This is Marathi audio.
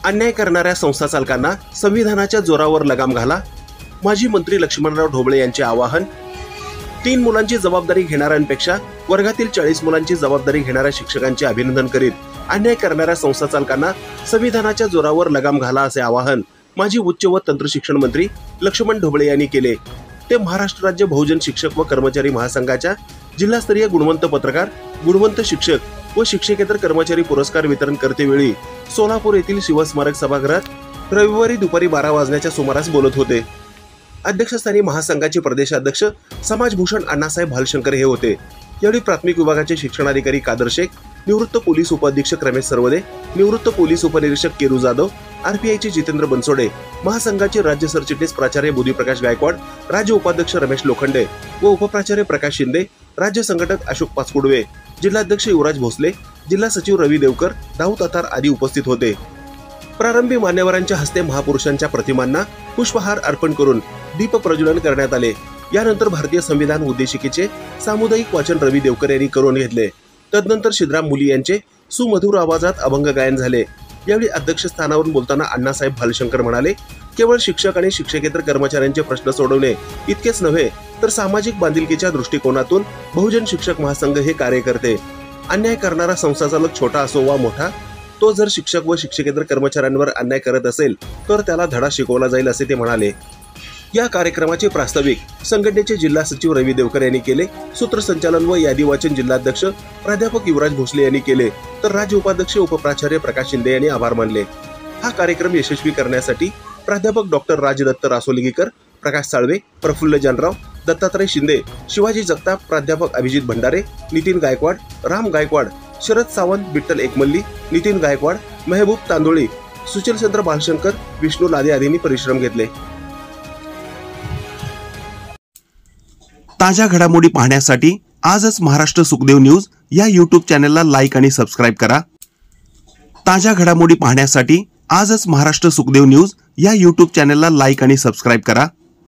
अन्याय करणाऱ्या संस्था चालकांना संविधानाच्या जोरावर लगाम घाला, माजी मंत्री लक्ष्मणराव ढोबळे यांचे आवाहन. 3 मुलांची जबाबदारी घेणाऱ्यांपेक्षा वर्गातील 40 मुलांची जबाबदारी घेणाऱ्या शिक्षकांचे अभिनंदन करीत अन्याय करणाऱ्या संस्था चालकांना संविधानाच्या जोरावर लगाम घाला असे आवाहन माजी उच्च व तंत्र शिक्षण मंत्री लक्ष्मण ढोबळे यांनी केले. ते महाराष्ट्र राज्य बहुजन शिक्षक व कर्मचारी महासंघाच्या जिल्हास्तरीय गुणवंत पत्रकार, गुणवंत शिक्षक व शिक्षकेतर कर्मचारी पुरस्कार वितरण करतेवेळी सोलापूर येथील शिवस्मारक सभागृहात रविवारी दुपारी 12 वाजण्याच्या सुमारास बोलत होते. अध्यक्षस्थानी महासंघाचे प्रदेशाध्यक्ष समाजभूषण अण्णासाहेब भालशंकर हे होते. यावेळी प्राथमिक विभागाचे शिक्षणाधिकारी कादर शेख, निवृत्त पोलीस उपअधीक्षक रमेश सरवदे, निवृत्त पोलीस उपनिरीक्षक केरू जाधव, आरपीआयचे जितेंद्र बनसोडे, महासंघाचे राज्य सरचिटणीस प्राचार्य बुद्धिप्रकाश गायकवाड, राज्य उपाध्यक्ष रमेश लोखंडे व उपप्राचार्य प्रकाश शिंदे, राज्य संघटक अशोक पाचपुडवे, जिल्हाध्यक्ष युवराज भोसले, जिल्हा सचिव रवी देवकर, दाऊद अतार आदी उपस्थित होते. प्रारंभी मान्यवरांच्या हस्ते महापुरुषांच्या प्रतिमांना पुष्पहार अर्पण करून दीप प्रज्वलन करण्यात आले. यानंतर भारतीय संविधान उद्देशिकेचे सामुदायिक वाचन रवी देवकर यांनी करून घेतले. तदनंतर शिद्राम मुली यांचे सुमधुर आवाजात अभंग गायन झाले. यावेळी अध्यक्षस्थानावरून बोलताना अण्णासाहेब भालशंकर म्हणाले, केवळ शिक्षक आणि शिक्षकेतर कर्मचाऱ्यांचे प्रश्न सोडवणे इतकेच नव्हे तर सामाजिक बांधिलकीच्या दृष्टिकोनातून बहुजन शिक्षक महासंघ हे कार्य करते. अन्याय करणारा संस्था चालक छोटा असो वा मोठा, तो जर शिक्षक व शिक्षकेतर कर्मचाऱ्यांवर अन्याय करत असेल तर त्याला धडा शिकवला जाईल असे ते म्हणाले. या कार्यक्रमाचे प्रास्ताविक संघटनेचे जिल्हा सचिव रवी देवकर यांनी केले. सूत्रसंचालन व यादी वाचन जिल्हाध्यक्ष प्राध्यापक युवराज भोसले यांनी केले, तर राज्य उपाध्यक्ष उपप्राचार्य प्रकाश शिंदे यांनी आभार मानले. हा कार्यक्रम यशस्वी करण्यासाठी प्राध्यापक डॉक्टर राजदत्त रासोलगीकर, प्रकाश साळवे, प्रफुल्ल जानराव, दत्तात्रय शिंदे, शिवाजी जगताप, प्राध्यापक अभिजित भंडारे, नितीन गायकवाड, राम गायकवाड, शरद सावंत, विठ्ठल एकमल्ली, नितीन गायकवाड, मेहबूब तांदोळी, सुशीलचंद्र भालशंकर, विष्णू लादे आदींनी परिश्रम घेतले. ताज्या घडामोडी पाहण्यासाठी आजच महाराष्ट्र सुखदेव न्यूज या यूट्यूब चॅनलला लाईक आणि सबस्क्राईब करा. ताज्या घडामोडी पाहण्यासाठी आजच महाराष्ट्र सुखदेव न्यूज या यूट्यूब चॅनलला लाईक आणि सबस्क्राईब करा.